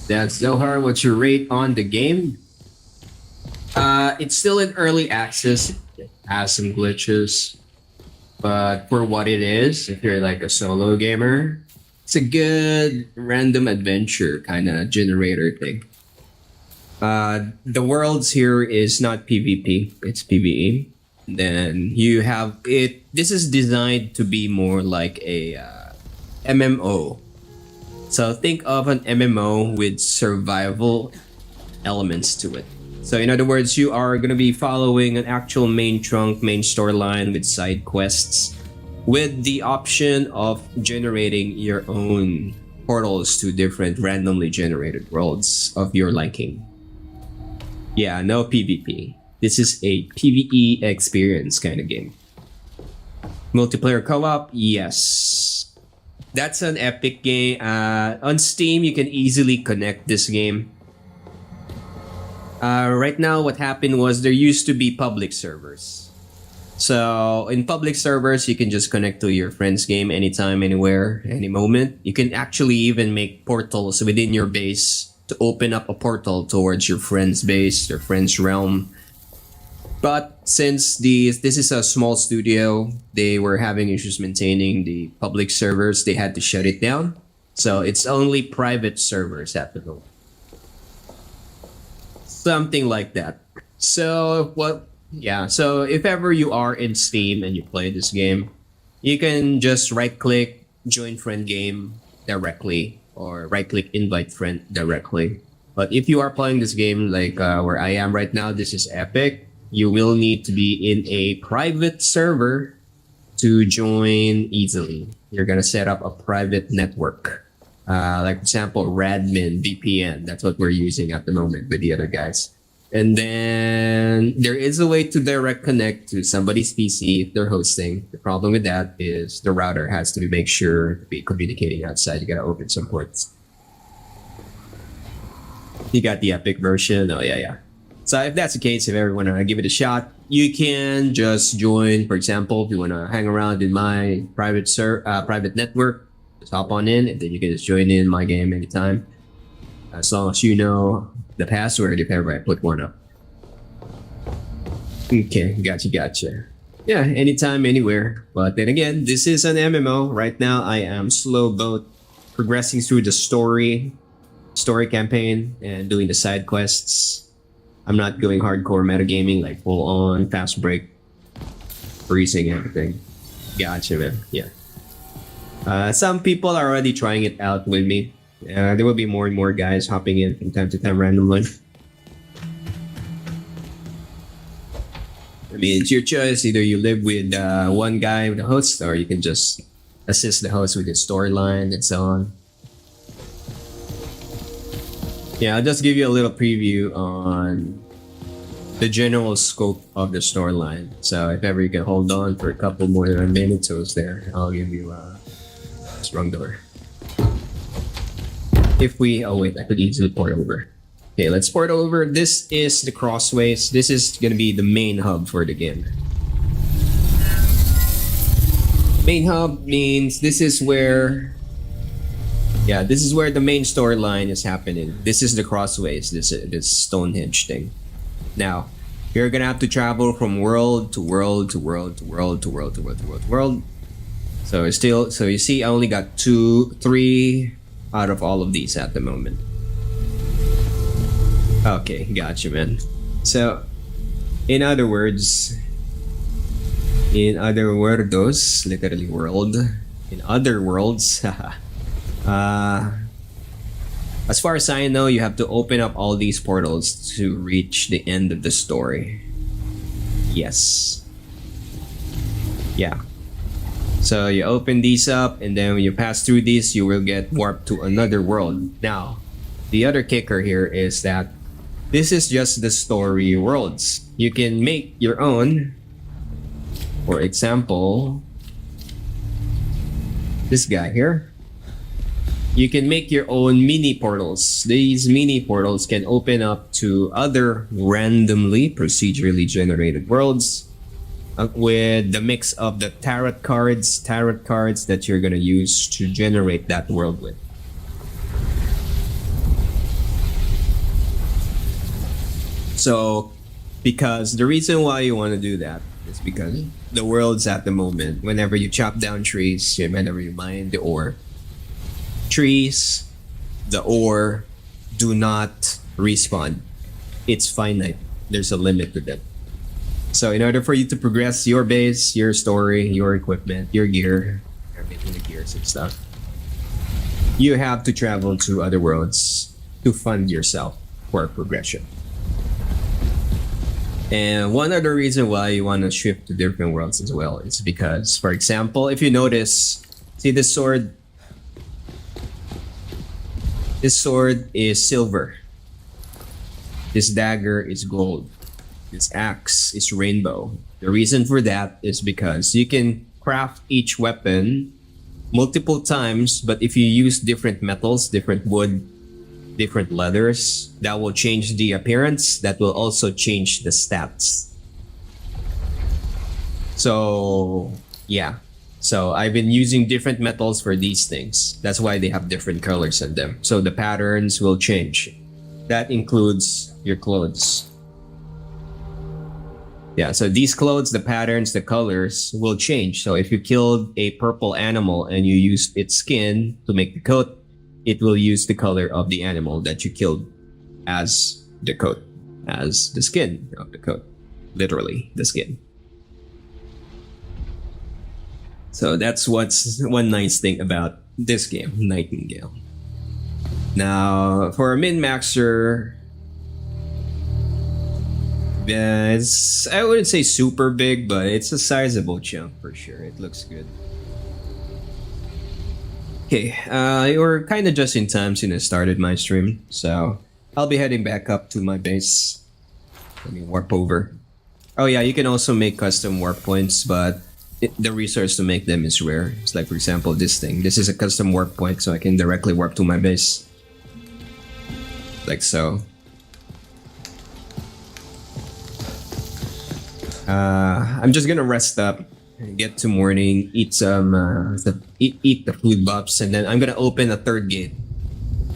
That's Zohar. What's your rate on the game? It's still in early access. It has some glitches, but for what it is, if you're like a solo gamer, it's a good random adventure kind of generator thing. The worlds here is not PvP; it's PvE. Then you have it. This is designed to be more like a MMO. So think of an MMO with survival elements to it. So in other words, you are going to be following an actual main trunk, main storyline with side quests, with the option of generating your own portals to different randomly generated worlds of your liking. Yeah, no PvP. This is a PvE experience kind of game. Multiplayer co-op, yes. That's an epic game. On Steam, you can easily connect this game. Right now, what happened was there used to be public servers. So in public servers, you can just connect to your friend's game anytime, anywhere, any moment. You can actually even make portals within your base to open up a portal towards your friend's base, your friend's realm. But since this is a small studio, they were having issues maintaining the public servers. They had to shut it down. So it's only private servers at the moment. Something like that. So so if ever you are in Steam and you play this game, you can just right click join friend game directly, or right click invite friend directly. But if you are playing this game like where I am right now, this is epic. You will need to be in a private server to join easily. You're gonna set up a private network. Like for example, Radmin VPN. That's what we're using at the moment with the other guys. And then there is a way to direct connect to somebody's PC if they're hosting. The problem with that is the router has to make sure to be communicating outside. You gotta open some ports. You got the epic version. Oh yeah. So if that's the case, if everyone wanna give it a shot, you can just join. For example, if you wanna hang around in my private network, just hop on in, and then you can just join in my game anytime, as long as you know the password. If ever I put one up. Okay, gotcha. Yeah, anytime, anywhere. But then again, this is an MMO. Right now, I am slow boat progressing through the story campaign and doing the side quests. I'm not going hardcore metagaming, like full on fast break, freezing everything. Gotcha, man. Yeah. Some people are already trying it out with me. There will be more and more guys hopping in from time to time randomly. I mean, it's your choice. Either you live with one guy with the host, or you can just assist the host with his storyline and so on. Yeah, I'll just give you a little preview on the general scope of the storyline. So if ever you can hold on for a couple more minutes there, I'll give you a strong door. I could easily port over. Okay, let's port over. This is the Crossways. This is gonna be the main hub for the game. Main hub means this is where the main storyline is happening. This is the Crossways, this Stonehenge thing. Now, you're gonna have to travel from world to world to world to world to world to world to world to world. So you see, I only got 3 out of all of these at the moment. Okay, gotcha, man. So, in other words, literally world, in other worlds, as far as I know, you have to open up all these portals to reach the end of the story. Yes. Yeah. So you open these up, and then when you pass through these, you will get warped to another world. Now, the other kicker here is that this is just the story worlds. You can make your own. For example, this guy here. You can make your own mini portals. These mini portals can open up to other randomly, procedurally generated worlds with the mix of the tarot cards that you're gonna use to generate that world with. So, because the reason why you want to do that is because the world's at the moment, whenever you chop down trees, whenever you mine the ore, trees, the ore do not respawn. It's finite. There's a limit to them. So in order for you to progress your base, your story, your equipment, your gear, you're making the gears and stuff, you have to travel to other worlds to fund yourself for progression. And one other reason why you want to shift to different worlds as well is because, for example, if you notice, see this sword? This sword is silver. This dagger is gold. This axe is rainbow. The reason for that is because you can craft each weapon multiple times, but if you use different metals, different wood, different leathers, that will change the appearance. That will also change the stats. So yeah, so I've been using different metals for these things. That's why they have different colors in them. So the patterns will change. That includes your clothes. Yeah, so these clothes, the patterns, the colors will change. So if you killed a purple animal and you used its skin to make the coat, it will use the color of the animal that you killed as the coat, as the skin of the coat. Literally, the skin. So that's what's one nice thing about this game, Nightingale. Now, for a min-maxer, I wouldn't say super big, but it's a sizable chunk for sure. It looks good. Okay, you're kind of just in time since I started my stream, so I'll be heading back up to my base. Let me warp over. Oh yeah, you can also make custom warp points, but the resource to make them is rare. It's like, for example, this thing. This is a custom warp point, so I can directly warp to my base. Like so. I'm just gonna rest up, get to morning, eat some, eat the food buffs, and then I'm gonna open a third gate.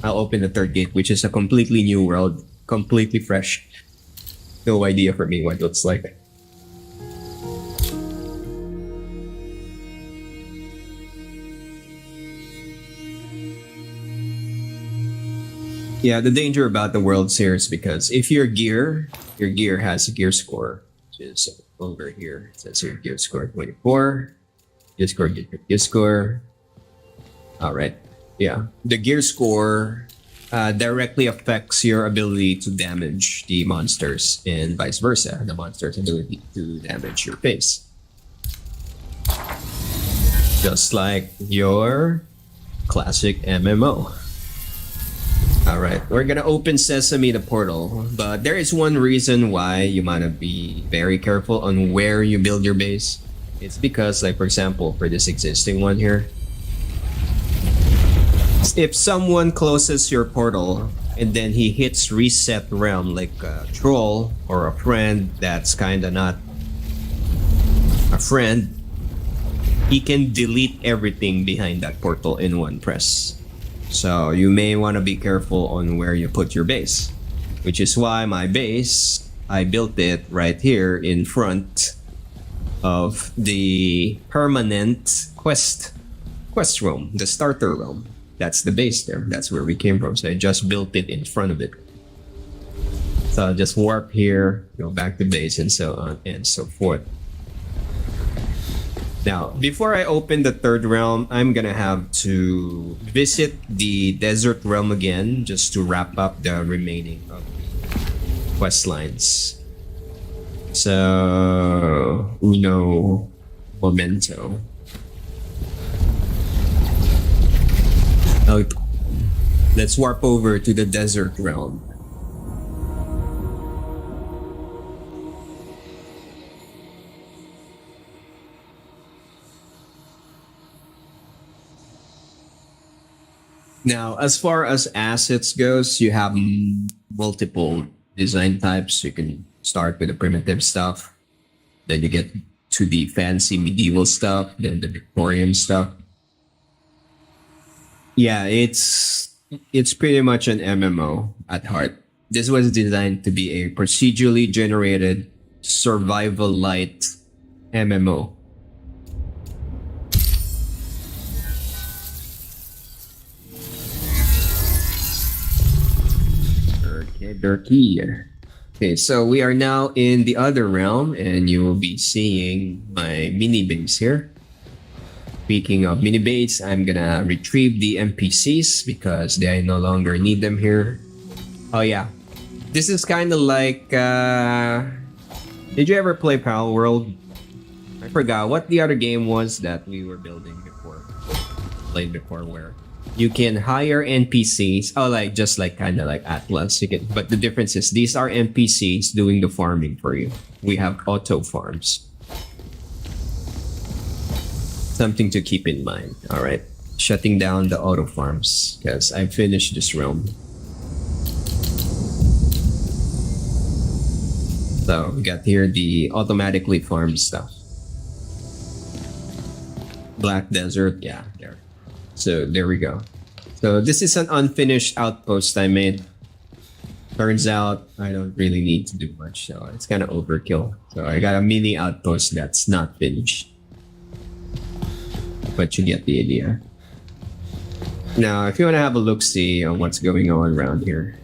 I'll open the third gate, which is a completely new world, completely fresh. No idea for me what it looks like. Yeah, the danger about the worlds here is because if your gear has a gear score, which is over here. It says here gear score 24. Gear score. All right. Yeah. The gear score directly affects your ability to damage the monsters and vice versa. The monster's ability to damage your base. Just like your classic MMO. Alright, we're gonna open Sesame, the portal, but there is one reason why you might be very careful on where you build your base. It's because, like, for example, for this existing one here, if someone closes your portal and then he hits reset realm, like a troll or a friend that's kinda not a friend, he can delete everything behind that portal in one press. So you may want to be careful on where you put your base, which is why my base, I built it right here in front of the permanent quest room, the starter room. That's the base there. That's where we came from. So I just built it in front of it. So I'll just warp here, go back to base, and so on and so forth. Now, before I open the third realm, I'm gonna have to visit the desert realm again just to wrap up the remaining of the quest lines. So, uno momento. Now, let's warp over to the desert realm. Now, as far as assets goes, you have multiple design types. You can start with the primitive stuff, then you get to the fancy medieval stuff, then the Victorian stuff. Yeah, it's pretty much an MMO at heart. This was designed to be a procedurally generated survival light MMO. Dirty. Okay, so we are now in the other realm, and you will be seeing my mini base here. Speaking of mini base, I'm gonna retrieve the NPCs because I no longer need them here. Oh yeah, this is kind of like. Did you ever play Pal World? I forgot what the other game was that we were building before. Played before where you can hire NPCs. Oh, like just like kind of like Atlas. You can, but the difference is these are NPCs doing the farming for you. We have auto farms. Something to keep in mind. All right, shutting down the auto farms because I finished this realm. So we got here the automatically farm stuff. Black Desert, yeah, there. So there we go. So this is an unfinished outpost I made. Turns out I don't really need to do much, so it's kind of overkill. So I got a mini outpost that's not finished. But you get the idea. Now, if you want to have a look-see on what's going on around here.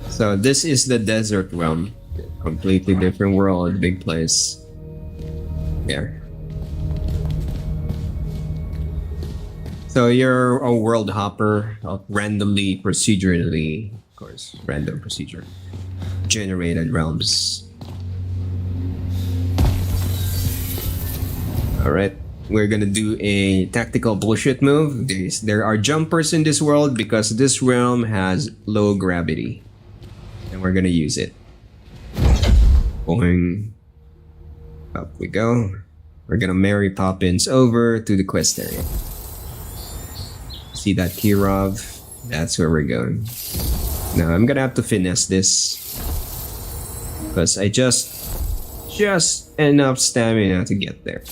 So this is the desert realm. Completely different world, big place. There. So you're a world hopper of randomly, procedurally, of course, random procedure, generated realms. Alright, we're gonna do a tactical bullshit move. There are jumpers in this world because this realm has low gravity. And we're gonna use it. Boing. Up we go. We're gonna Mary Poppins over to the quest area. See that Kirov? That's where we're going. Now I'm gonna have to finesse this because I just enough stamina to get there.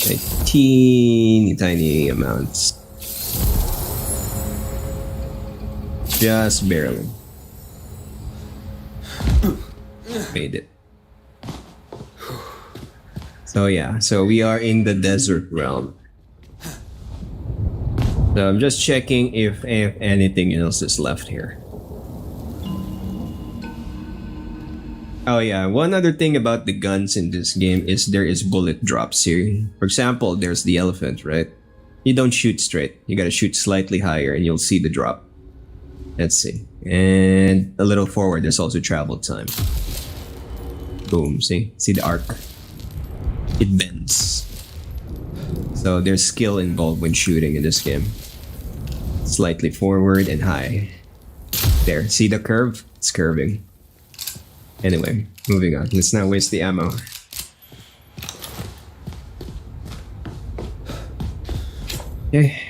Like teeny tiny amounts. Just barely. Made it. So yeah, so we are in the desert realm. So I'm just checking if anything else is left here. Oh yeah, one other thing about the guns in this game is there is bullet drops here. For example, there's the elephant, right? You don't shoot straight. You gotta shoot slightly higher and you'll see the drop. Let's see. And a little forward, there's also travel time. Boom, see? See the arc? It bends. So there's skill involved when shooting in this game. Slightly forward and high. There, see the curve? It's curving. Anyway, moving on. Let's not waste the ammo. Okay.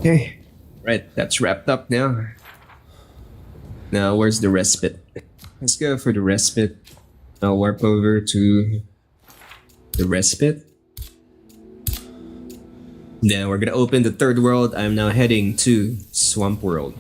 Okay, right, that's wrapped up now. Now, where's the respite? Let's go for the respite. I'll warp over to the respite. Then we're gonna open the third world. I'm now heading to Swamp World.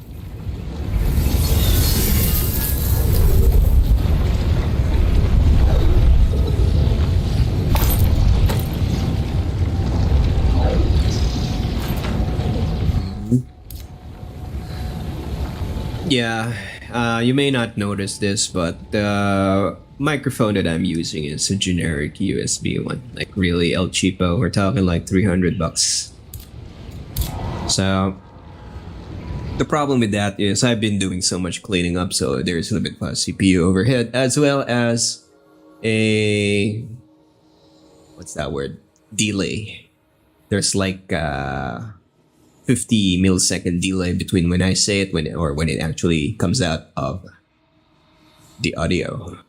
Yeah, you may not notice this, but the microphone that I'm using is a generic USB one, like really El Cheapo. We're talking like $300. So the problem with that is I've been doing so much cleaning up, so there's a little bit of CPU overhead, as well as a what's that word? Delay. There's like 50 millisecond delay between when I say it when it actually comes out of the audio.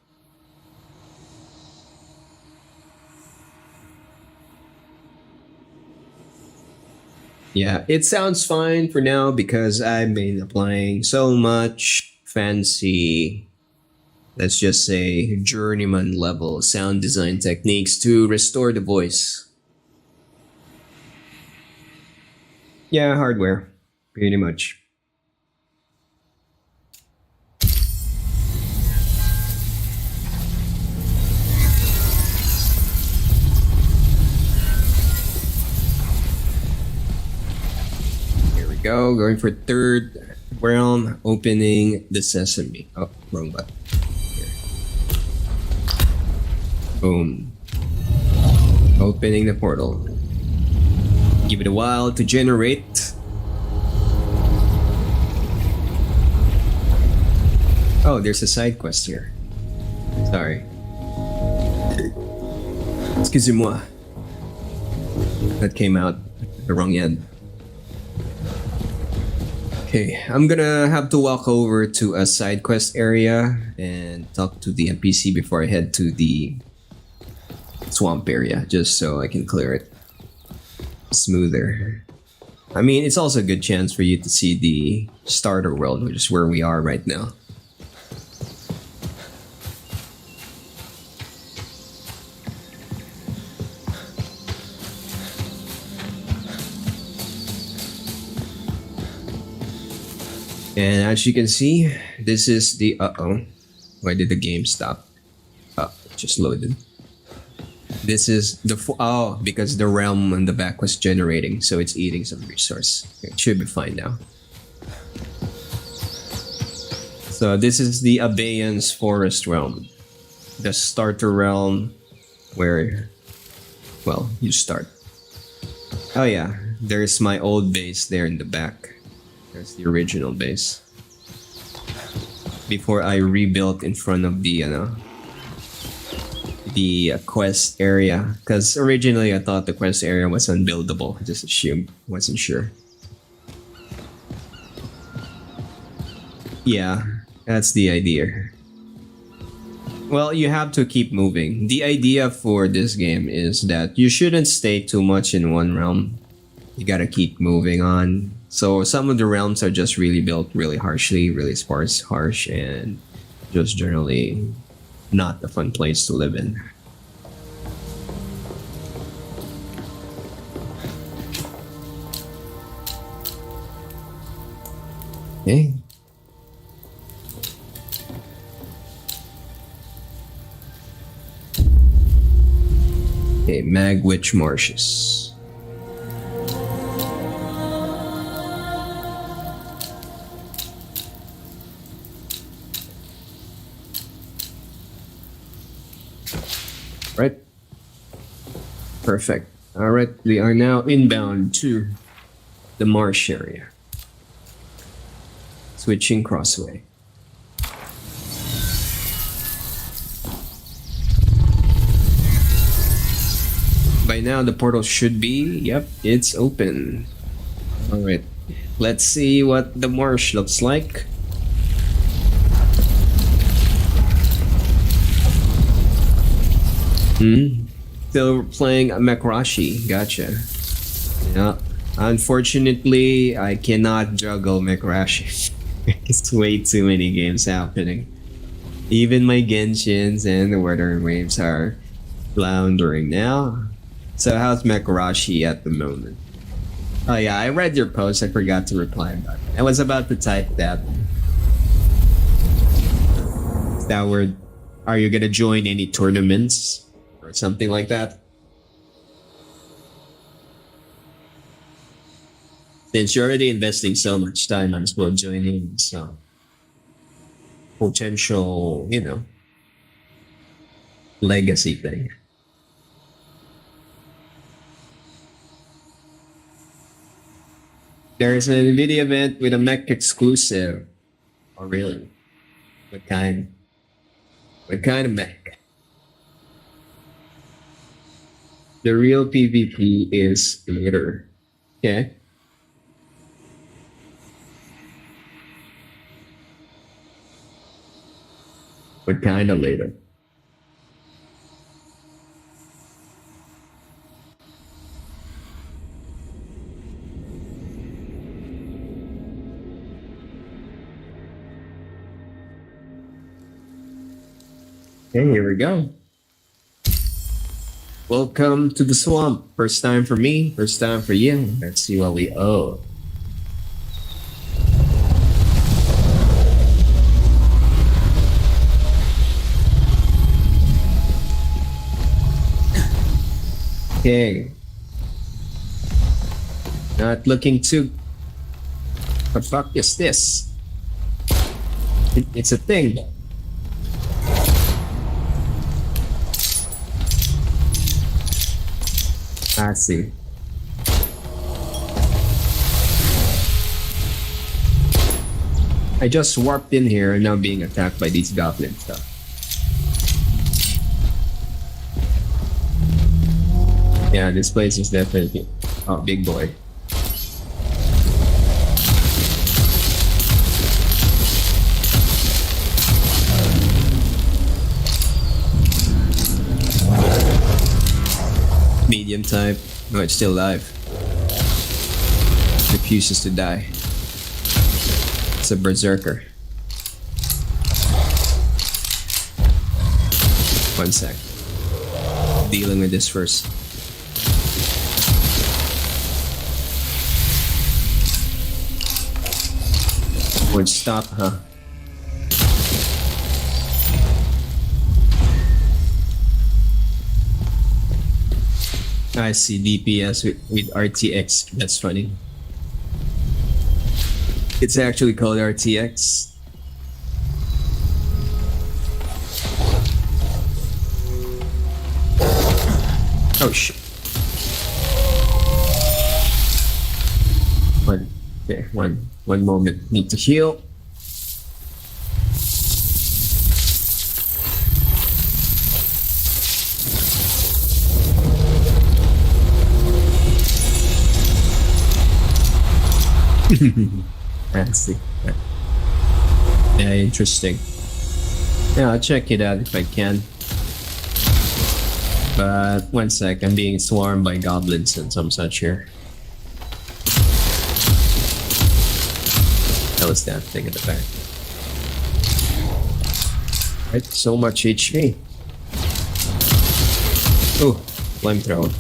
Yeah, it sounds fine for now because I've been applying so much fancy, let's just say, journeyman level sound design techniques to restore the voice. Yeah, hardware, pretty much. Here we go, going for third realm, opening the sesame. Oh, wrong button. Here. Boom. Opening the portal. Give it a while to generate. Oh, there's a side quest here. Sorry. Excusez-moi. That came out the wrong end. Okay, I'm gonna have to walk over to a side quest area and talk to the NPC before I head to the swamp area, just so I can clear it smoother. I mean, it's also a good chance for you to see the starter world, which is where we are right now. And as you can see, this is the why did the game stop? Oh, it just loaded. This is the because the realm on the back was generating, so it's eating some resource. It should be fine now. So this is the Abeyance Forest realm, the starter realm, where, well, you start. Oh yeah, there's my old base there in the back. There's the original base. Before I rebuilt in front of the quest area, because originally I thought the quest area was unbuildable. I just assumed, wasn't sure. Yeah, that's the idea. Well, you have to keep moving. The idea for this game is that you shouldn't stay too much in one realm. You gotta keep moving on. So some of the realms are just really built really harshly, really sparse, harsh, and just generally not a fun place to live in. Okay. Okay, Magwitch Marshes. Right. Perfect. All right, we are now inbound to the marsh area. Switching crossway. By now the portal should be, yep, it's open. All right, let's see what the marsh looks like. Still playing Mekarashi, gotcha. Yeah, unfortunately, I cannot juggle Mekarashi. It's way too many games happening. Even my Genshins and the Wuthering Waves are floundering now. So how's Mekarashi at the moment? Oh yeah, I read your post. I forgot to reply back. I was about to type that. Is that word? Are you gonna join any tournaments or something like that? Since you're already investing so much time, I'm still joining some potential, legacy thing. There's an NVIDIA event with a mech exclusive. Oh, really? What kind? What kind of mech? The real PvP is later. Okay. But kind of later. Okay, here we go. Welcome to the swamp. First time for me, first time for you. Let's see what we owe. Okay. Not looking too... What the fuck is this? It's a thing. I see. I just warped in here and now being attacked by these goblin stuff. Yeah, this place is definitely... Oh, big boy. Medium type. No, it's still alive. Refuses to die. It's a berserker. One sec. Dealing with this first. Would stop, huh? I see DPS with RTX. That's funny. It's actually called RTX. Oh shit. One moment. Need to heal. I see. Yeah, interesting. Yeah, I'll check it out if I can. But one sec, I'm being swarmed by goblins and some such here. That was that thing in the back. Right, so much HP. Oh, flamethrower.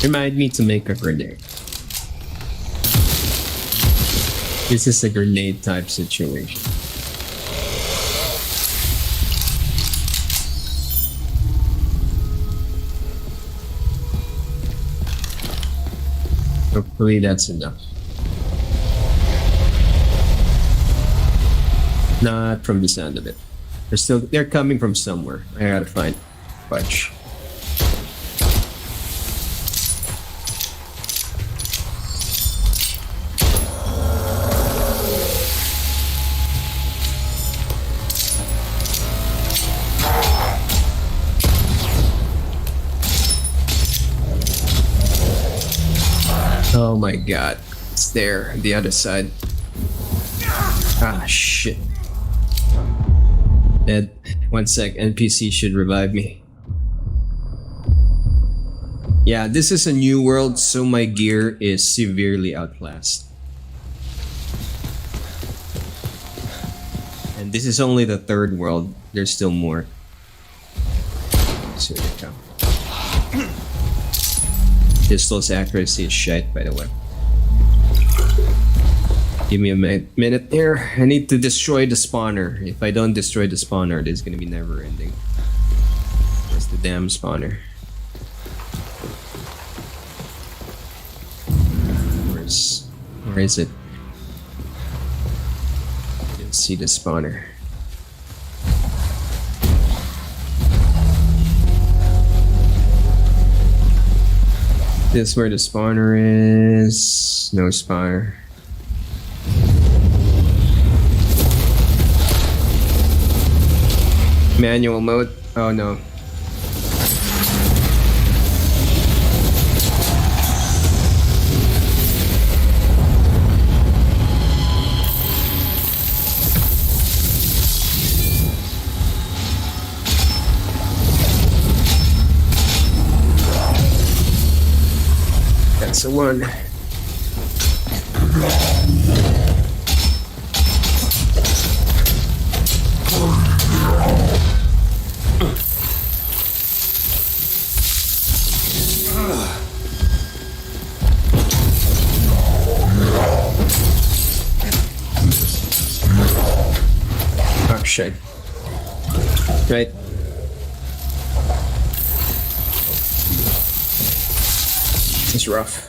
Remind me to make a grenade. This is a grenade type situation. Hopefully that's enough. Not from the sound of it. They're coming from somewhere. I gotta find fudge. Oh my god, it's there on the other side. Ah, shit. Dead. One sec, NPC should revive me. Yeah, this is a new world, so my gear is severely outclassed. And this is only the third world, there's still more. So here we go. Pistol's accuracy is shite, by the way. Give me a minute there. I need to destroy the spawner. If I don't destroy the spawner, this is gonna be never ending. Where's the damn spawner? Where is it? I didn't see the spawner. This where the spawner is. No spawner. Manual mode. Oh no. That's the one. Oh shit. Right. It's rough.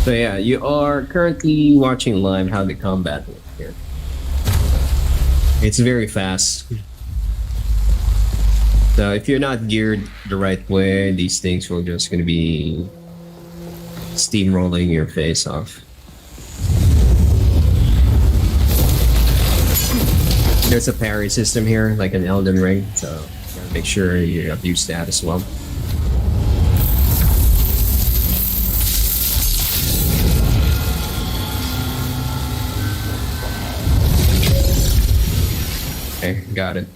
So yeah, you are currently watching live how the combat works here. It's very fast. So if you're not geared the right way, these things will just gonna be steamrolling your face off. There's a parry system here, like an Elden Ring, so you gotta make sure you use that as well. Okay, got it.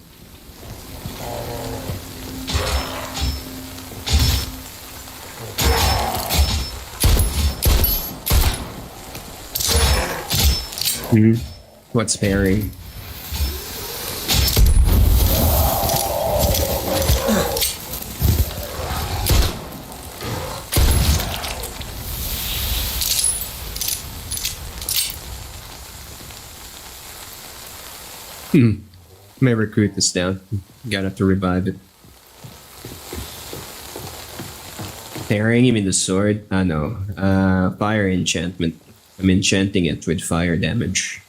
What's parry? May recruit this down. Gotta have to revive it. Parrying, you mean the sword? Ah, no. Fire enchantment. I'm enchanting it with fire damage.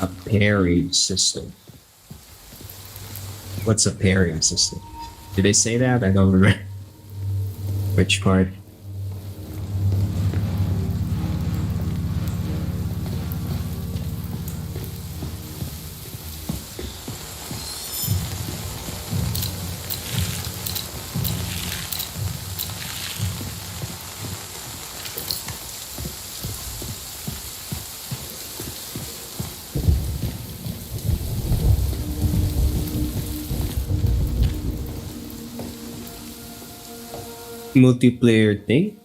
A parry system. What's a parry system? Did they say that? I don't remember. Which part? Multiplayer thing?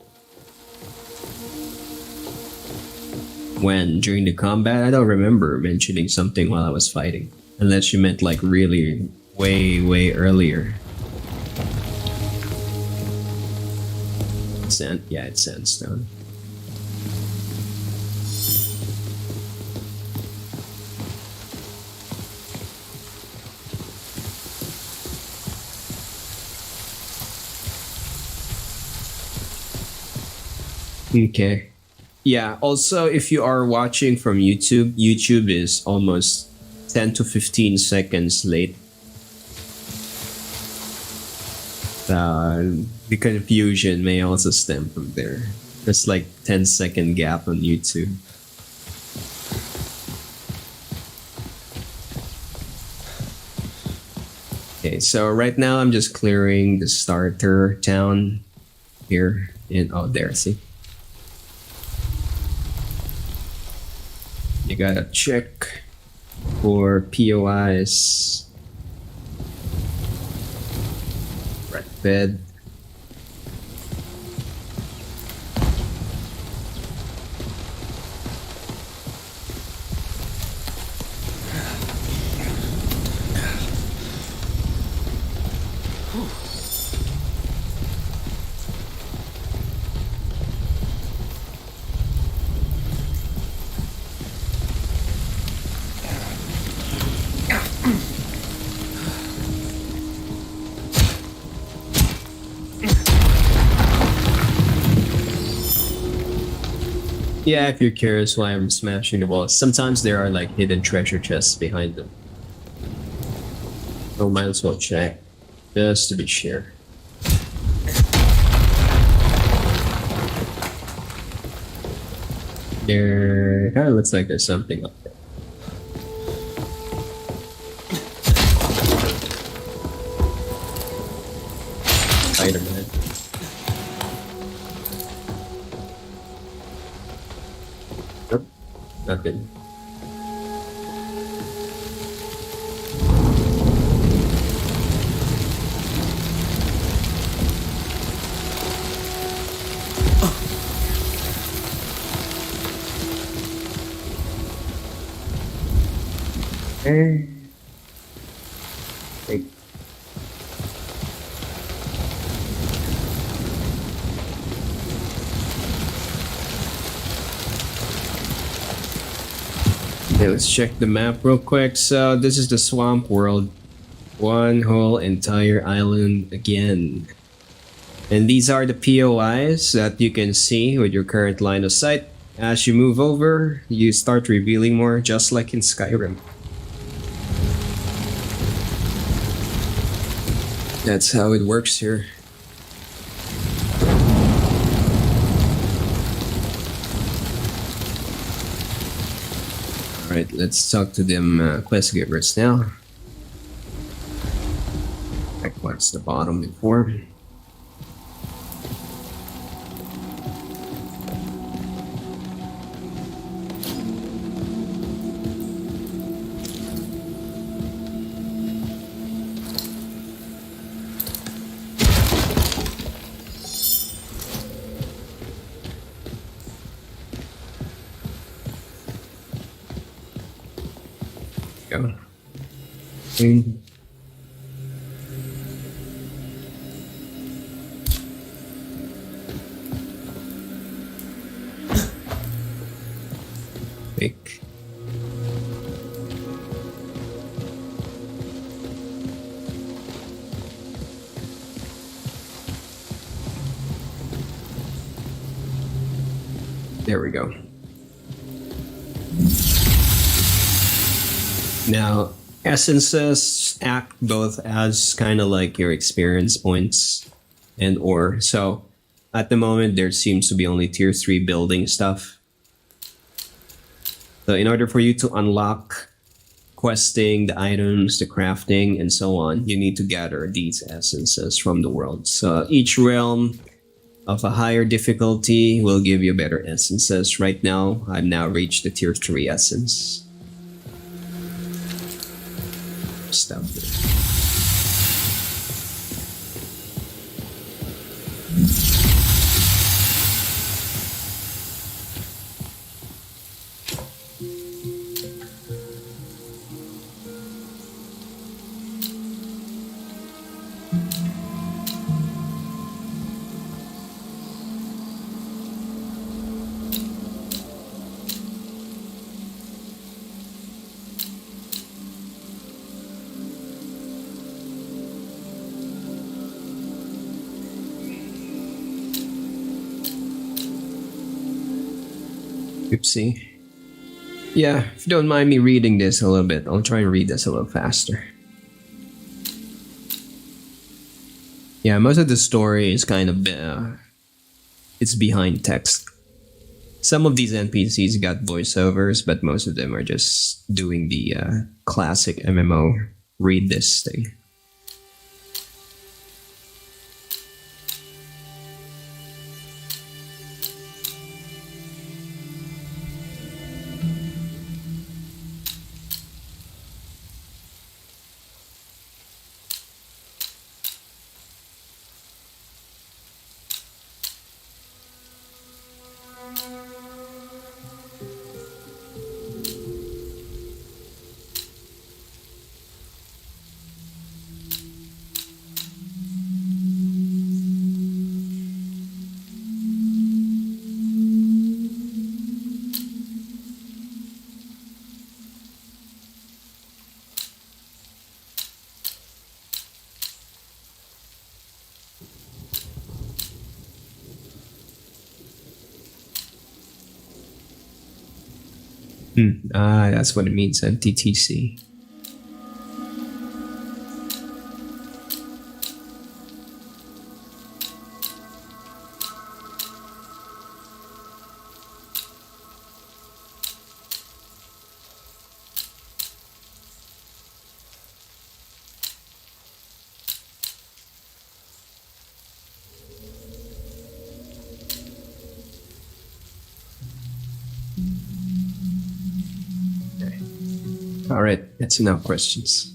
When? During the combat? I don't remember mentioning something while I was fighting. Unless you meant like really way earlier. Yeah, it's sandstone. Okay. Yeah, also if you are watching from YouTube, YouTube is almost 10 to 15 seconds late. The confusion may also stem from there. There's like 10-second gap on YouTube. Okay, so right now I'm just clearing the starter town here in, oh, there, see? You gotta check for POIs. Red bed. Yeah, if you're curious why I'm smashing the walls, sometimes there are like hidden treasure chests behind them. So might as well check, just to be sure. There kind of looks like there's something up there. Spider-Man. Nope, nothing. Eh. Hey. Okay, let's check the map real quick. So this is the swamp world. One whole entire island again. And these are the POIs that you can see with your current line of sight. As you move over, you start revealing more, just like in Skyrim. That's how it works here. Alright, let's talk to them quest givers now. Like what's the bottom before? Go. Pick. There we go. Now, essences act both as kind of like your experience points and or. So at the moment, there seems to be only tier 3 building stuff. So in order for you to unlock questing, the items, the crafting, and so on, you need to gather these essences from the world. So each realm of a higher difficulty will give you better essences. Right now, I've now reached the tier 3 essence. Stuff. Oopsie. Yeah, if you don't mind me reading this a little bit, I'll try and read this a little faster. Yeah, most of the story is kind of it's behind text. Some of these NPCs got voiceovers, but most of them are just doing the classic MMO read this thing. That's what it means, MTTC. All right, that's enough questions.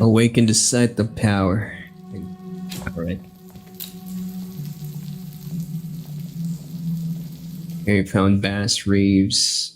Awaken the sight of power. All right. Okay, found bass reefs.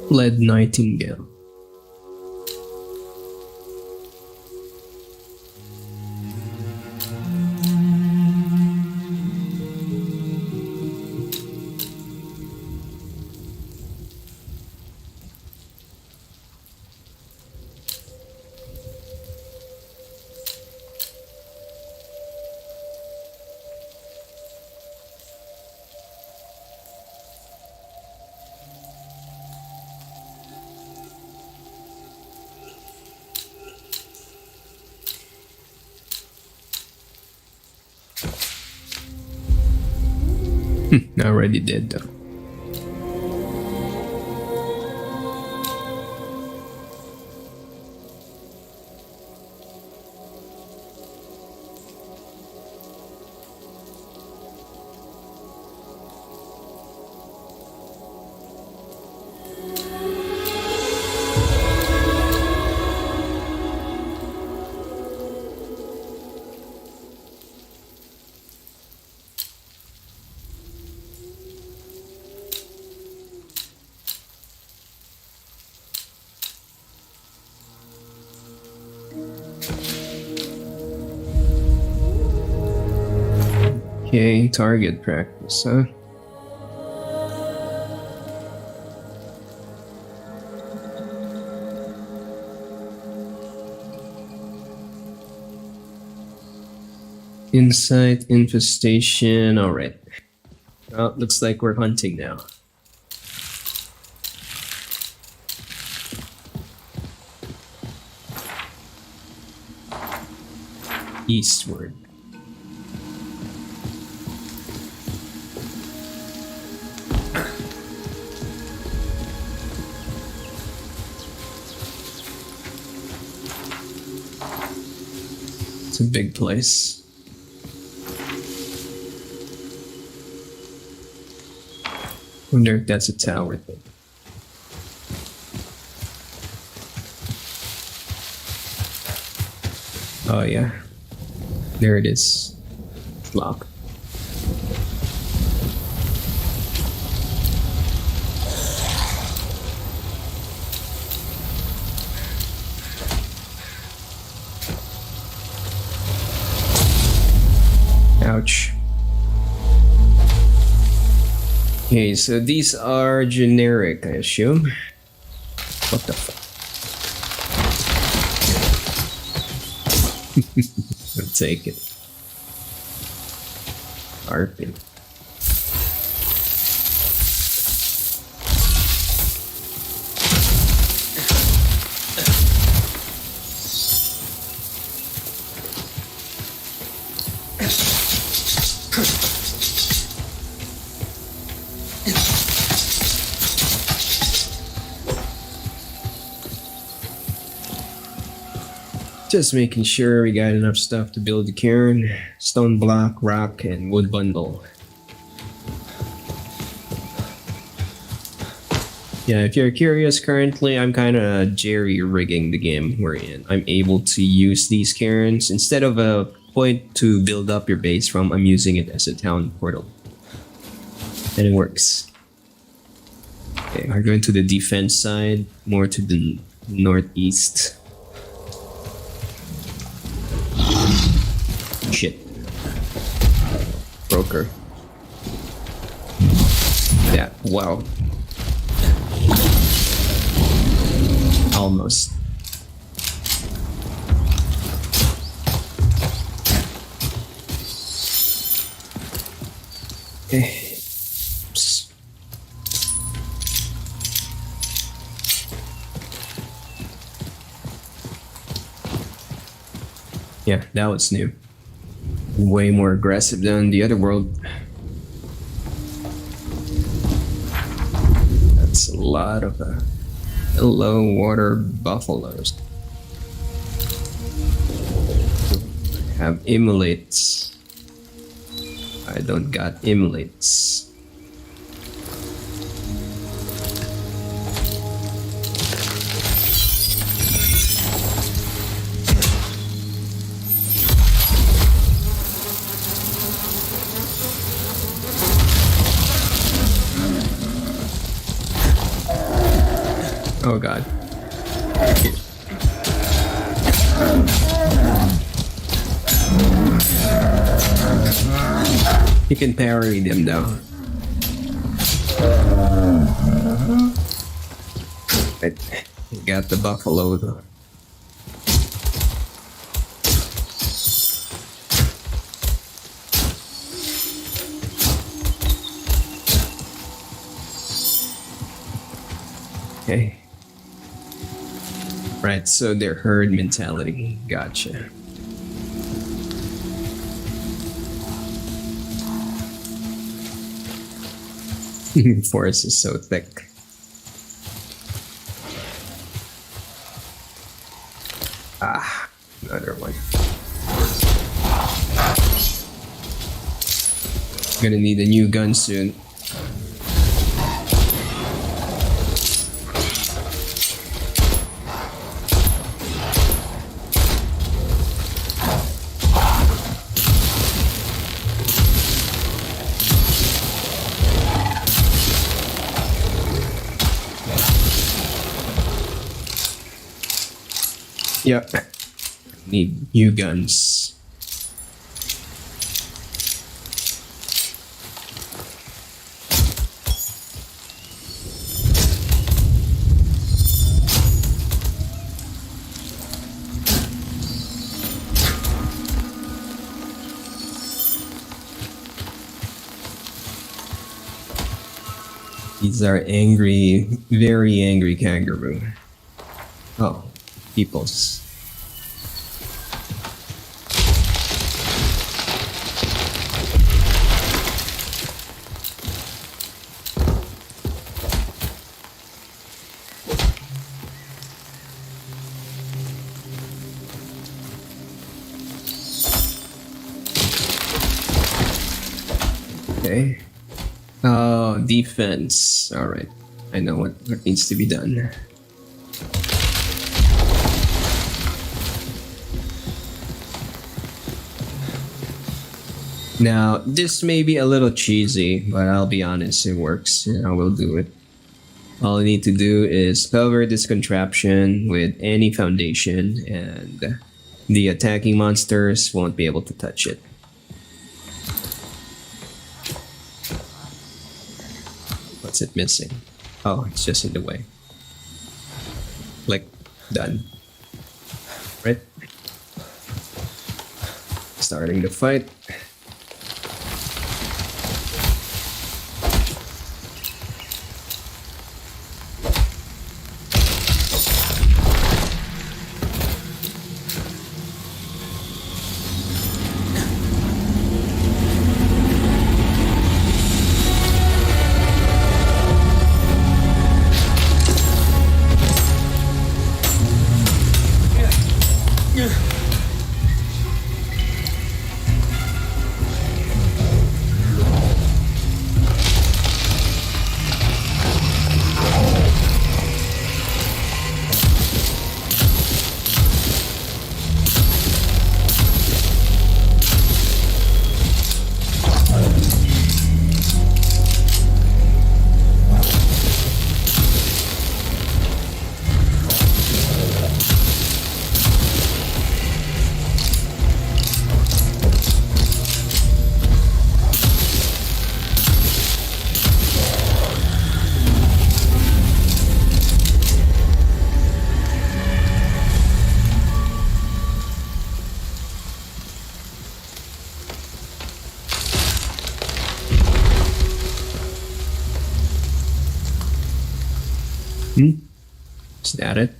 Led Nightingale. Already did though. Okay, target practice, huh? Insight, infestation, alright. Well, looks like we're hunting now. Eastward. It's a big place. Wonder if that's a tower thing. Oh yeah. There it is. Lock. Ouch. Okay, so these are generic, I assume. What the fuck? I'll take it. RP. Just making sure we got enough stuff to build the cairn. Stone block, rock, and wood bundle. Yeah, if you're curious, currently I'm kind of jerry-rigging the game we're in. I'm able to use these cairns. Instead of a point to build up your base from, I'm using it as a town portal. And it works. Okay, we're going to the defense side, more to the northeast. Shit. Broker. Yeah, wow. Almost. Okay. Oops. Yeah, that was new. Way more aggressive than the other world. That's a lot of low water buffaloes. Have immolates. I don't got immolates. Oh god. You can parry them though. But you got the buffalo though. Okay. Right, so their herd mentality. Gotcha. Forest is so thick. Ah, another one. Gonna need a new gun soon. Yep. Need new guns. These are angry, very angry kangaroo. Oh. Peoples. Okay. Oh, defense. All right. I know what needs to be done. Now, this may be a little cheesy, but I'll be honest, it works. I will do it. All I need to do is cover this contraption with any foundation, and the attacking monsters won't be able to touch it. What's it missing? Oh, it's just in the way. Click. Done. Right? Starting the fight. Yeah. Hmm? Is that it?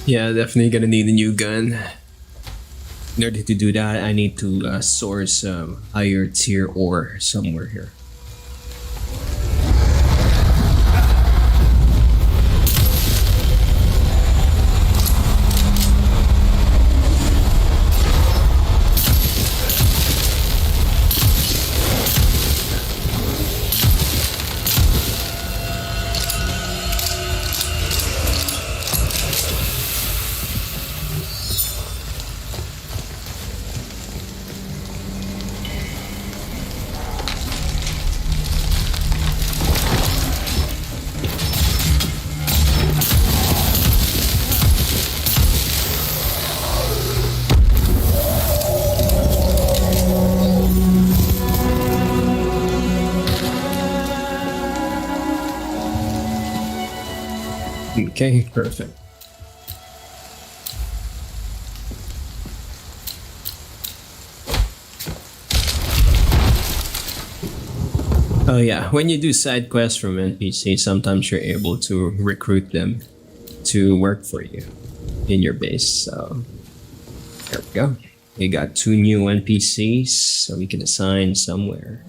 Yeah, definitely gonna need a new gun. In order to do that, I need to source higher tier ore somewhere here. Okay, perfect. Oh yeah, when you do side quests from NPC, sometimes you're able to recruit them to work for you in your base. So there we go. We got 2 new NPCs, so we can assign somewhere.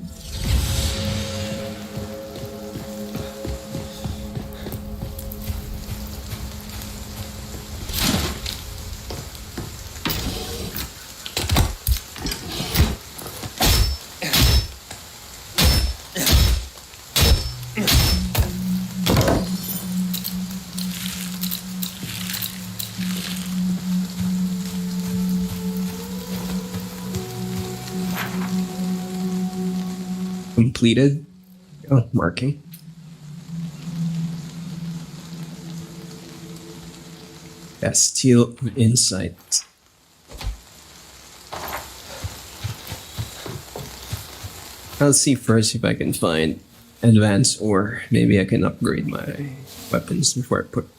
Completed. Oh, marking. Bastille Insight. I'll see first if I can find advanced, or maybe I can upgrade my weapons before I put.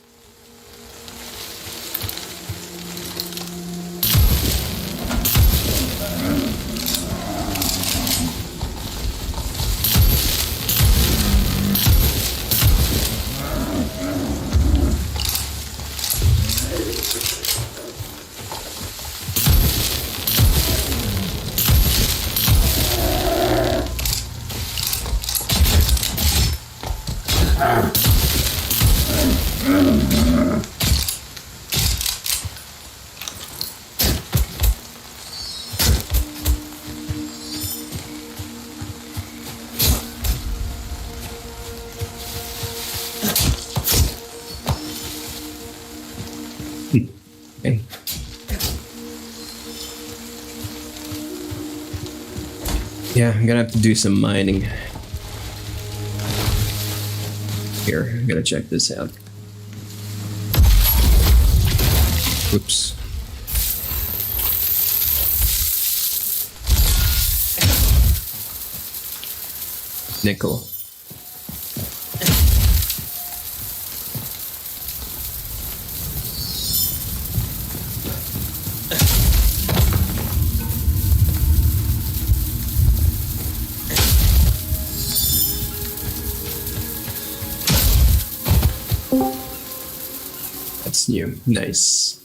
Okay. Yeah, I'm gonna have to do some mining. Here, I'm gonna check this out. Oops. Nickel. That's new. Nice.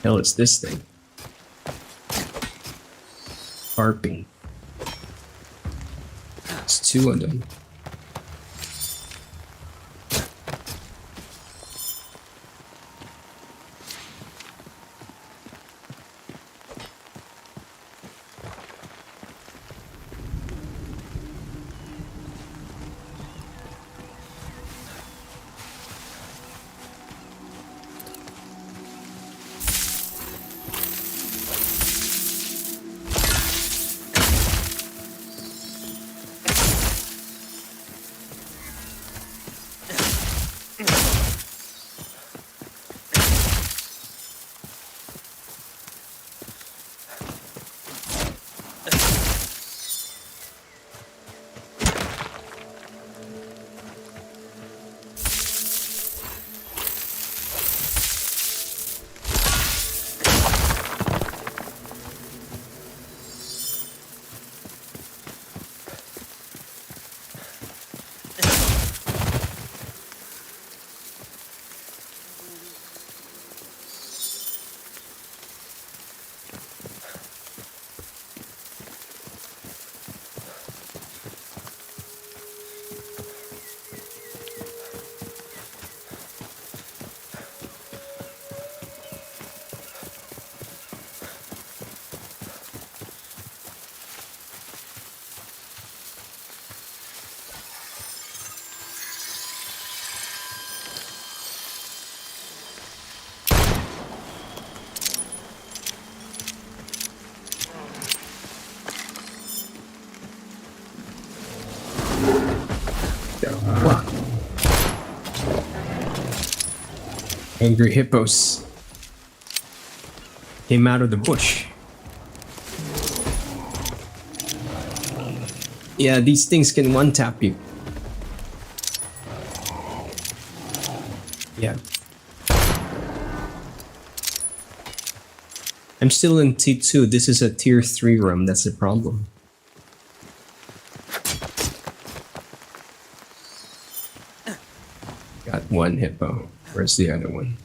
hell is this thing? Harping. There's two of them. Wow. Angry hippos came out of the bush. Yeah, these things can one-tap you. Yeah. I'm still in T2. This is a tier 3 room. That's the problem. Got one hippo. Where's the other one?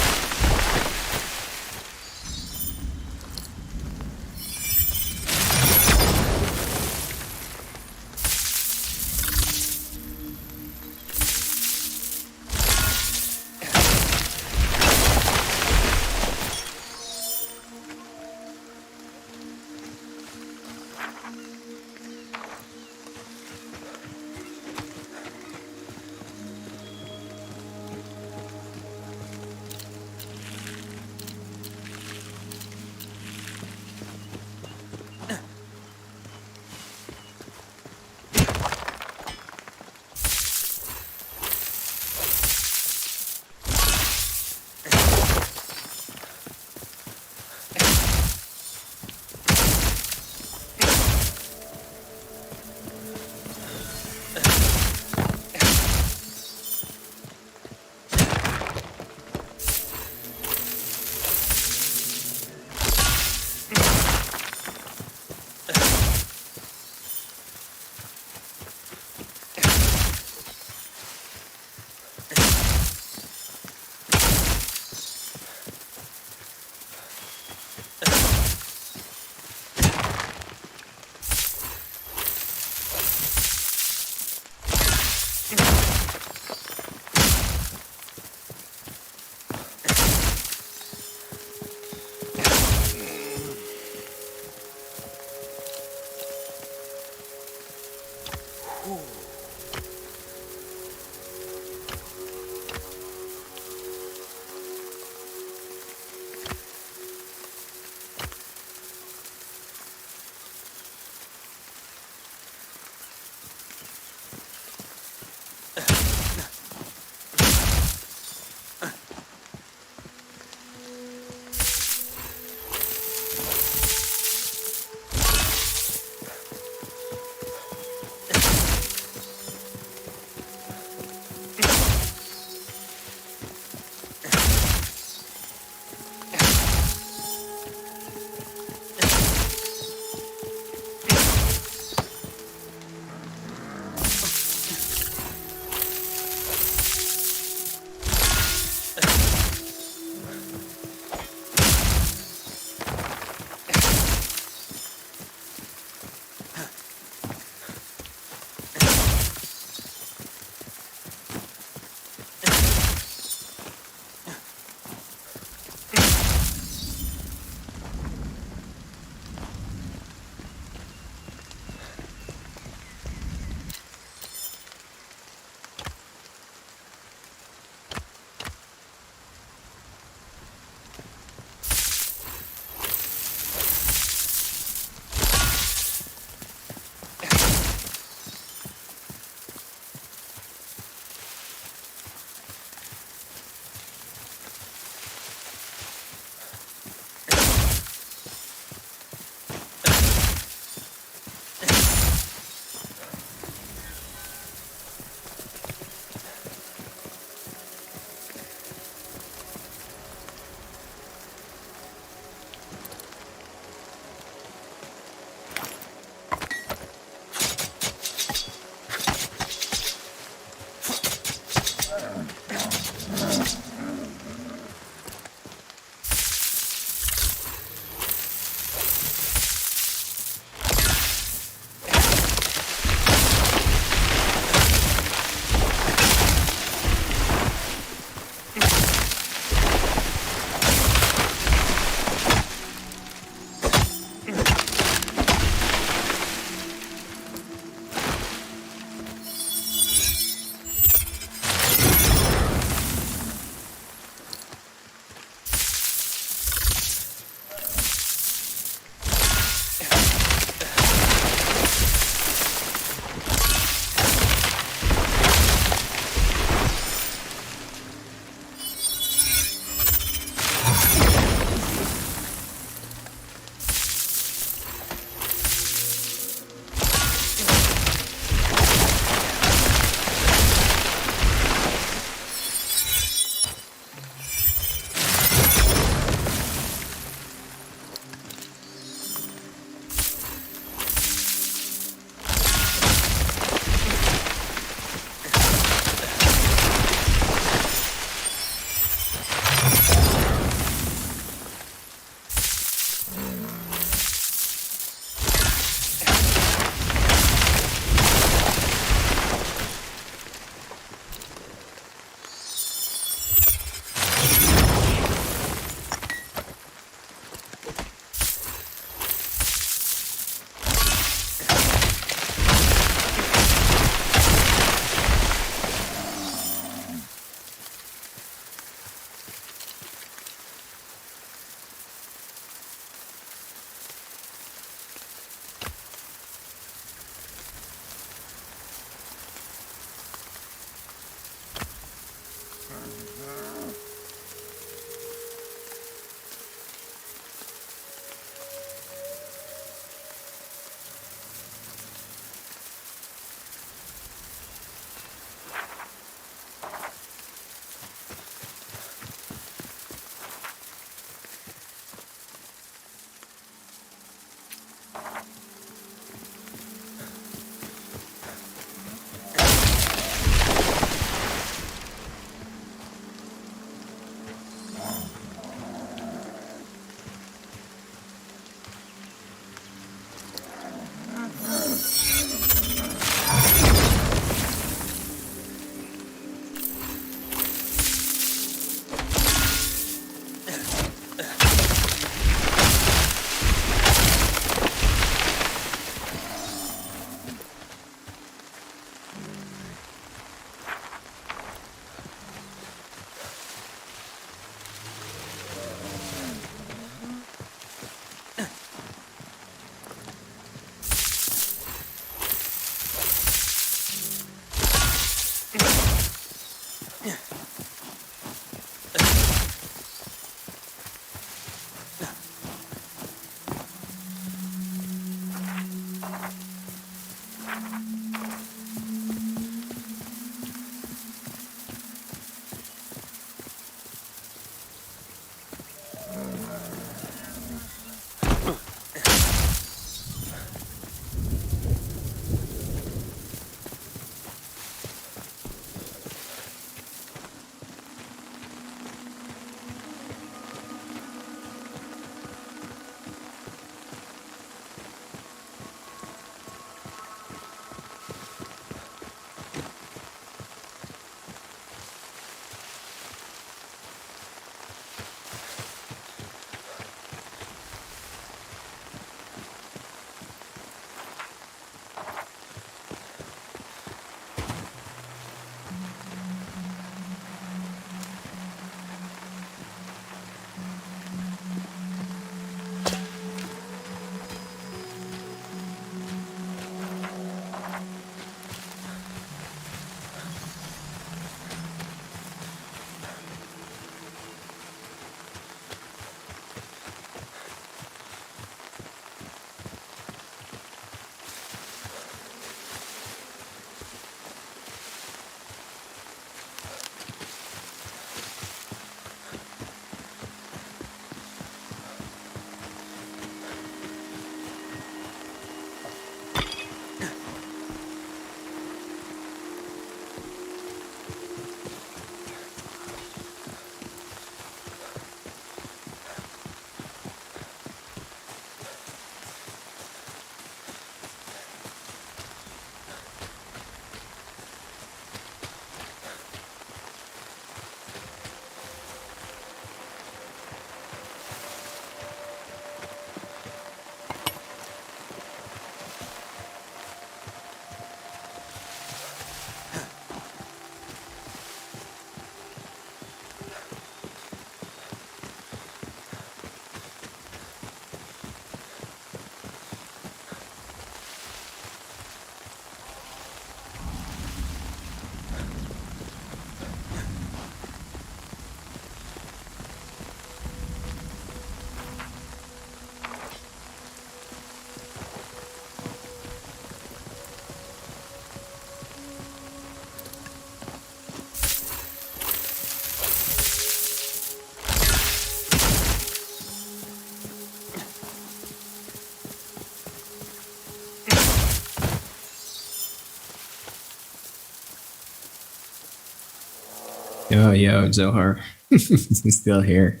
Yo, Zohar. Still here.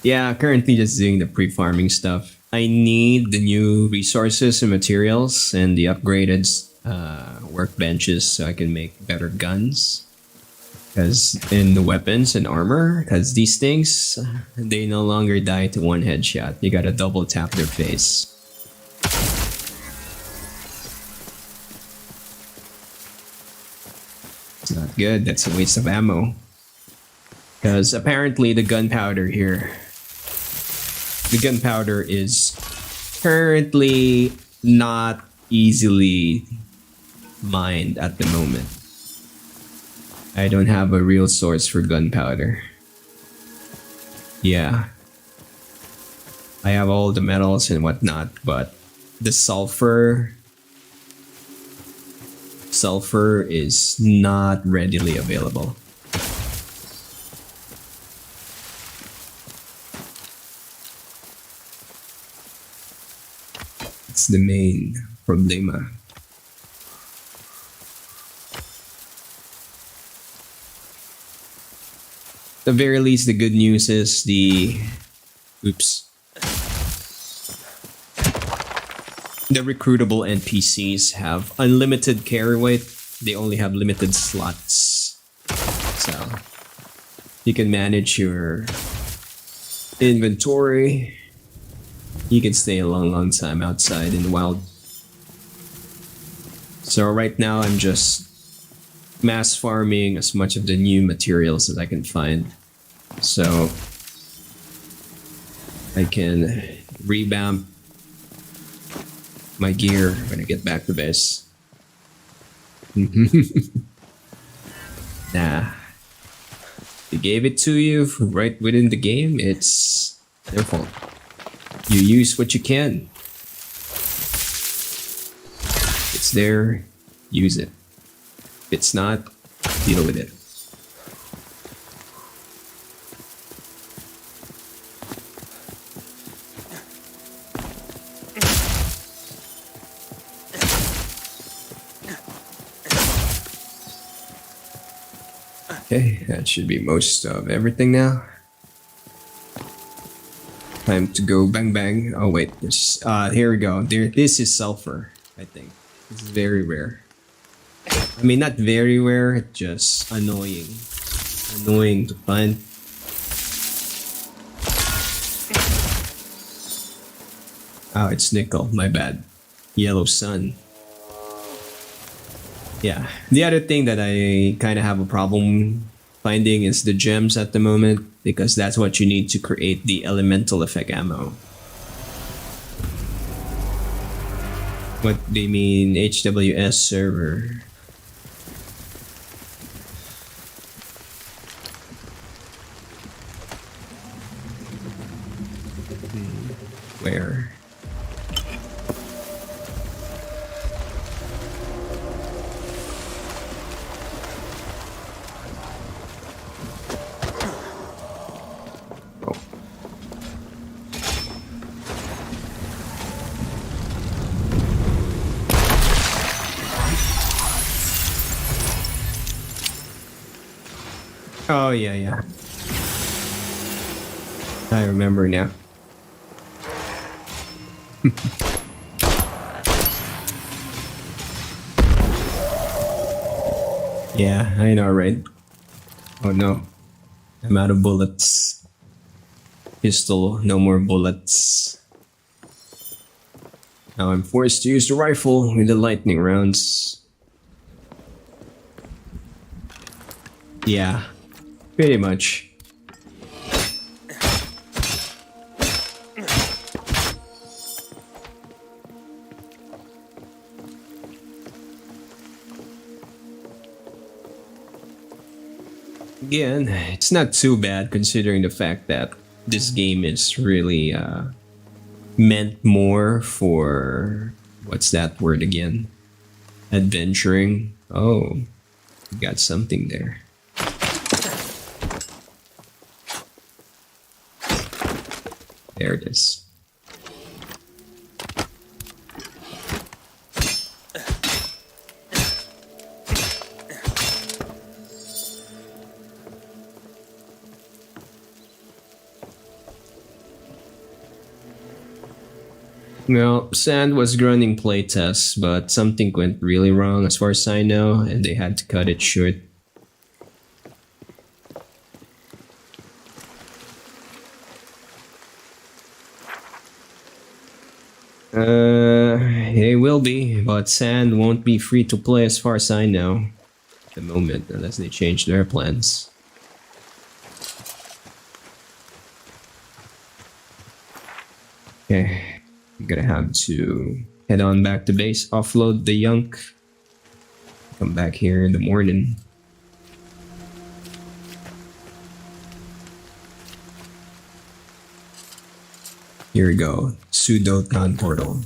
Yeah, currently just doing the pre-farming stuff. I need the new resources and materials and the upgraded workbenches so I can make better guns. Because in the weapons and armor, because these things, they no longer die to one headshot. You gotta double tap their face. It's not good. That's a waste of ammo. Because apparently the gunpowder here, the gunpowder is currently not easily mined at the moment. I don't have a real source for gunpowder. Yeah. I have all the metals and whatnot, but the sulfur is not readily available. It's the main problema. At the very least, the good news is the recruitable NPCs have unlimited carry weight. They only have limited slots. So you can manage your inventory. You can stay a long time outside in the wild. So right now I'm just mass farming as much of the new materials as I can find. So I can revamp my gear when I get back to base. Nah. They gave it to you right within the game, it's their fault. You use what you can. It's there, use it. If it's not, deal with it. Okay, that should be most of everything now. Time to go bang bang. Oh wait, this, here we go. This is sulfur, I think. This is very rare. I mean, not very rare, just annoying. Annoying to find. Oh, it's nickel, my bad. Yellow sun. Yeah, the other thing that I kind of have a problem finding is the gems at the moment, because that's what you need to create the elemental effect ammo. What do you mean HWS server? Where? Oh, yeah. I remember now. Yeah, I know, right? Oh no. I'm out of bullets. Pistol, no more bullets. Now I'm forced to use the rifle with the lightning rounds. Yeah. Pretty much. Again, it's not too bad considering the fact that this game is really meant more for, what's that word again? Adventuring. Oh, got something there. There it is. Well, Sand was running playtests, but something went really wrong as far as I know, and they had to cut it short. It will be, but Sand won't be free to play as far as I know at the moment, unless they change their plans. Okay, I'm gonna have to head on back to base, offload the Yunk, come back here in the morning. Here we go. Pseudo town portal.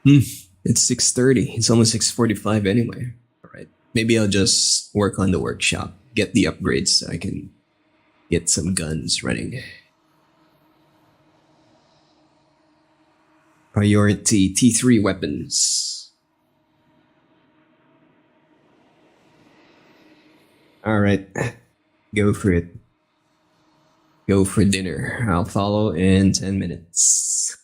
It's 6:30. It's almost 6:45 anyway. All right. Maybe I'll just work on the workshop, get the upgrades so I can get some guns running. Priority T3 weapons. All right. Go for it. Go for dinner. I'll follow in 10 minutes.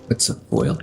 What's up, foil?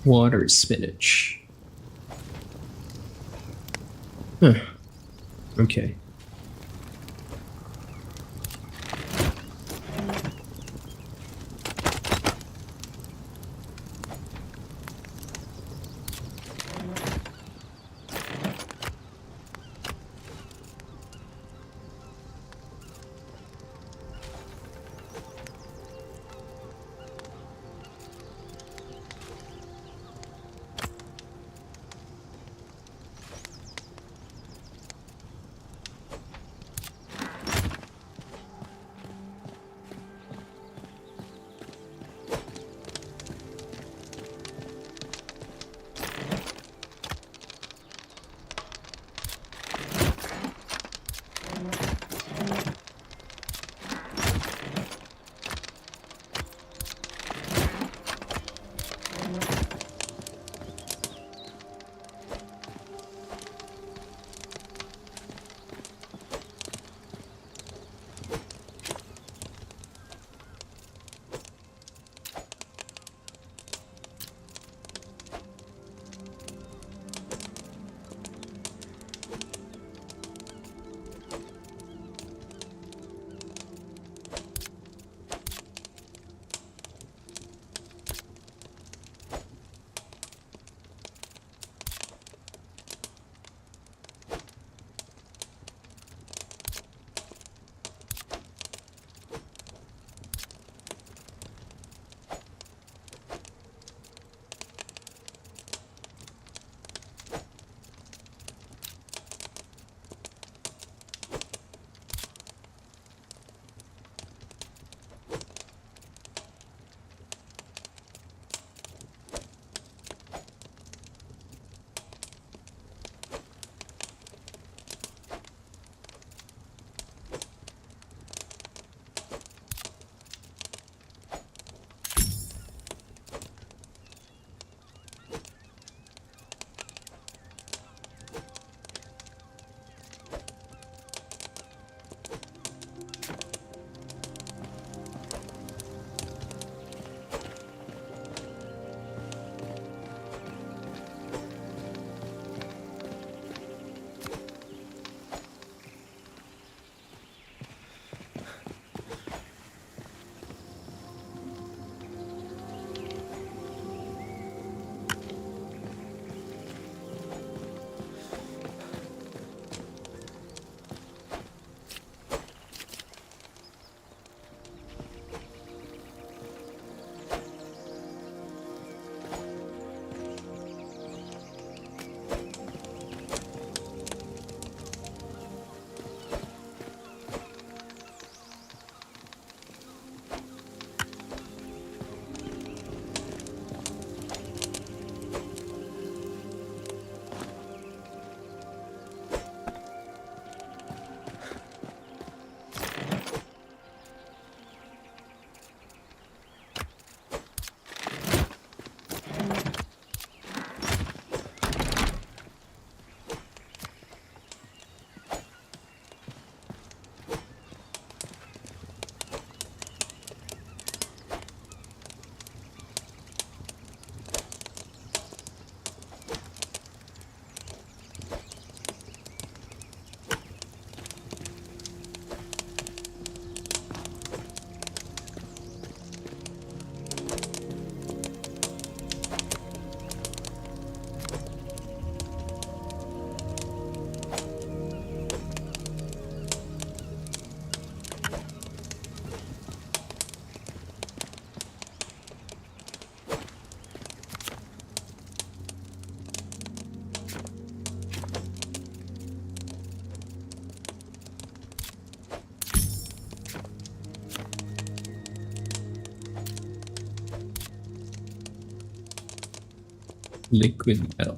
Water spinach. Huh. Okay. Liquid metal.